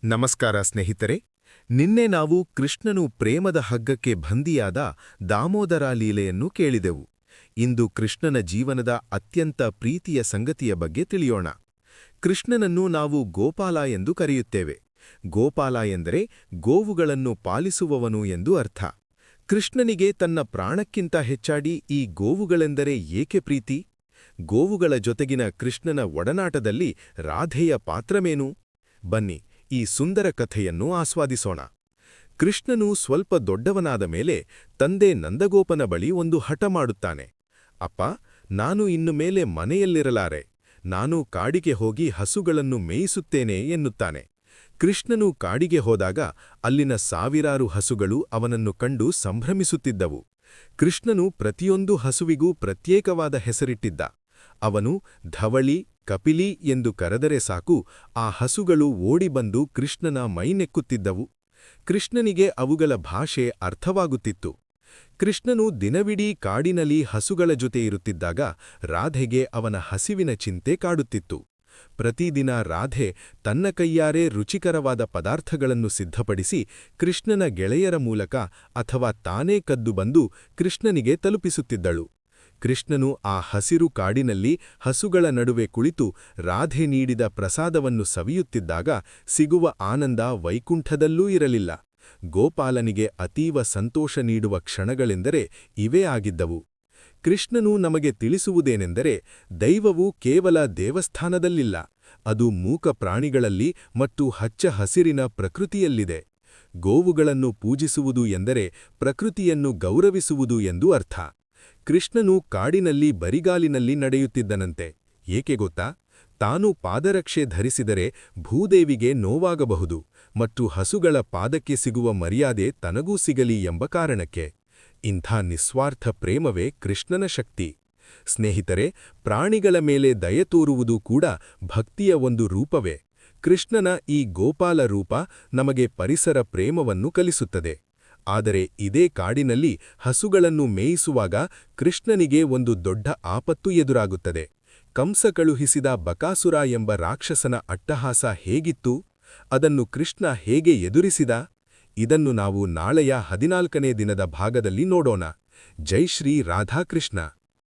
ನಮಸ್ಕಾರ ಸ್ನೇಹಿತರೆ. ನಿನ್ನೆ ನಾವು ಕೃಷ್ಣನು ಪ್ರೇಮದ ಹಗ್ಗಕ್ಕೆ ಬಂಧಿಯಾದ ದಾಮೋದರ ಲೀಲೆಯನ್ನು ಕೇಳಿದೆವು. ಇಂದು ಕೃಷ್ಣನ ಜೀವನದ ಅತ್ಯಂತ ಪ್ರೀತಿಯ ಸಂಗತಿಯ ಬಗ್ಗೆ ತಿಳಿಯೋಣ. ಕೃಷ್ಣನನ್ನು ನಾವು ಗೋಪಾಲ ಎಂದು ಕರೆಯುತ್ತೇವೆ. ಗೋಪಾಲ ಎಂದರೆ ಗೋವುಗಳನ್ನು ಪಾಲಿಸುವವನು ಎಂದು ಅರ್ಥ. ಕೃಷ್ಣನಿಗೆ ತನ್ನ ಪ್ರಾಣಕ್ಕಿಂತ ಹೆಚ್ಚಾಡಿ ಈ ಗೋವುಗಳೆಂದರೆ ಏಕೆ ಪ್ರೀತಿ? ಗೋವುಗಳ ಜೊತೆಗಿನ ಕೃಷ್ಣನ ಒಡನಾಟದಲ್ಲಿ ರಾಧೆಯ ಪಾತ್ರವೇನು? ಬನ್ನಿ, ಈ ಸುಂದರ ಕಥೆಯನ್ನು ಆಸ್ವಾದಿಸೋಣ. ಕೃಷ್ಣನು ಸ್ವಲ್ಪ ದೊಡ್ಡವನಾದ ಮೇಲೆ ತಂದೆ ನಂದಗೋಪನ ಬಳಿ ಒಂದು ಹಠ ಮಾಡುತ್ತಾನೆ. ಅಪ್ಪ, ನಾನು ಇನ್ನು ಮೇಲೆ ಮನೆಯಲ್ಲಿರಲಾರೆ. ನಾನು ಕಾಡಿಗೆ ಹೋಗಿ ಹಸುಗಳನ್ನು ಮೇಯಿಸುತ್ತೇನೆ ಎನ್ನುತ್ತಾನೆ. ಕೃಷ್ಣನು ಕಾಡಿಗೆ ಹೋದಾಗ ಅಲ್ಲಿನ ಸಾವಿರಾರು ಹಸುಗಳು ಅವನನ್ನು ಕಂಡು ಸಂಭ್ರಮಿಸುತ್ತಿದ್ದವು. ಕೃಷ್ಣನು ಪ್ರತಿಯೊಂದು ಹಸುವಿಗೂ ಪ್ರತ್ಯೇಕವಾದ ಹೆಸರಿಟ್ಟಿದ್ದ. ಅವನು ಧವಳಿ, ಕಪಿಲಿ ಎಂದು ಕರೆದರೆ ಸಾಕು, ಆ ಹಸುಗಳು ಓಡಿಬಂದು ಕೃಷ್ಣನ ಮೈನೆಕ್ಕುತ್ತಿದ್ದವು. ಕೃಷ್ಣನಿಗೆ ಅವುಗಳ ಭಾಷೆ ಅರ್ಥವಾಗುತ್ತಿತ್ತು. ಕೃಷ್ಣನು ದಿನವಿಡೀ ಕಾಡಿನಲ್ಲಿ ಹಸುಗಳ ಜೊತೆ ಇರುತ್ತಿದ್ದಾಗ ರಾಧೆಗೆ ಅವನ ಹಸಿವಿನ ಚಿಂತೆ ಕಾಡುತ್ತಿತ್ತು. ಪ್ರತಿದಿನ ರಾಧೆ ತನ್ನ ಕೈಯಾರೆ ರುಚಿಕರವಾದ ಪದಾರ್ಥಗಳನ್ನು ಸಿದ್ಧಪಡಿಸಿ ಕೃಷ್ಣನ ಗೆಳೆಯರ ಮೂಲಕ ಅಥವಾ ತಾನೇ ಕದ್ದು ಬಂದು ಕೃಷ್ಣನಿಗೆ ತಲುಪಿಸುತ್ತಿದ್ದಳು. ಕೃಷ್ಣನು ಆ ಹಸಿರು ಕಾಡಿನಲ್ಲಿ ಹಸುಗಳ ನಡುವೆ ಕುಳಿತು ರಾಧೆ ನೀಡಿದ ಪ್ರಸಾದವನ್ನು ಸವಿಯುತ್ತಿದ್ದಾಗ ಸಿಗುವ ಆನಂದ ವೈಕುಂಠದಲ್ಲೂ ಇರಲಿಲ್ಲ. ಗೋಪಾಲನಿಗೆ ಅತೀವ ಸಂತೋಷ ನೀಡುವ ಕ್ಷಣಗಳೆಂದರೆ ಇವೇ ಆಗಿದ್ದವು. ಕೃಷ್ಣನು ನಮಗೆ ತಿಳಿಸುವುದೇನೆಂದರೆ, ದೈವವು ಕೇವಲ ದೇವಸ್ಥಾನದಲ್ಲಿಲ್ಲ, ಅದು ಮೂಕ ಪ್ರಾಣಿಗಳಲ್ಲಿ ಮತ್ತು ಹಚ್ಚ ಹಸಿರಿನ ಪ್ರಕೃತಿಯಲ್ಲಿದೆ. ಗೋವುಗಳನ್ನು ಪೂಜಿಸುವುದು ಎಂದರೆ ಪ್ರಕೃತಿಯನ್ನು ಗೌರವಿಸುವುದು ಎಂದು ಅರ್ಥ. ಕೃಷ್ಣನು ಕಾಡಿನಲ್ಲಿ ಬರಿಗಾಲಿನಲ್ಲಿ ನಡೆಯುತ್ತಿದ್ದನಂತೆ. ಏಕೆ ಗೊತ್ತಾ? ತಾನು ಪಾದರಕ್ಷೆ ಧರಿಸಿದರೆ ಭೂದೇವಿಗೆ ನೋವಾಗಬಹುದು ಮತ್ತು ಹಸುಗಳ ಪಾದಕ್ಕೆ ಸಿಗುವ ಮರ್ಯಾದೆ ತನಗೂ ಸಿಗಲಿ ಎಂಬ ಕಾರಣಕ್ಕೆ. ಇಂಥ ನಿಸ್ವಾರ್ಥ ಪ್ರೇಮವೇ ಕೃಷ್ಣನ ಶಕ್ತಿ. ಸ್ನೇಹಿತರೆ, ಪ್ರಾಣಿಗಳ ಮೇಲೆ ದಯೆ ತೋರುವುದು ಕೂಡ ಭಕ್ತಿಯ ಒಂದು ರೂಪವೇ. ಕೃಷ್ಣನ ಈ ಗೋಪಾಲ ರೂಪ ನಮಗೆ ಪರಿಸರ ಪ್ರೇಮವನ್ನು ಕಲಿಸುತ್ತದೆ. ಆದರೆ ಇದೇ ಕಾಡಿನಲ್ಲಿ ಹಸುಗಳನ್ನು ಮೇಯಿಸುವಾಗ ಕೃಷ್ಣನಿಗೆ ಒಂದು ದೊಡ್ಡ ಆಪತ್ತು ಎದುರಾಗುತ್ತದೆ. ಕಂಸ ಕಳುಹಿಸಿದ ಬಕಾಸುರ ಎಂಬ ರಾಕ್ಷಸನ ಅಟ್ಟಹಾಸ ಹೇಗಿತ್ತು? ಅದನ್ನು ಕೃಷ್ಣ ಹೇಗೆ ಎದುರಿಸಿದ? ಇದನ್ನು ನಾವು ನಾಳೆಯ 14ನೇ ದಿನದ ಭಾಗದಲ್ಲಿ ನೋಡೋಣ. ಜೈ ಶ್ರೀ ರಾಧಾಕೃಷ್ಣ.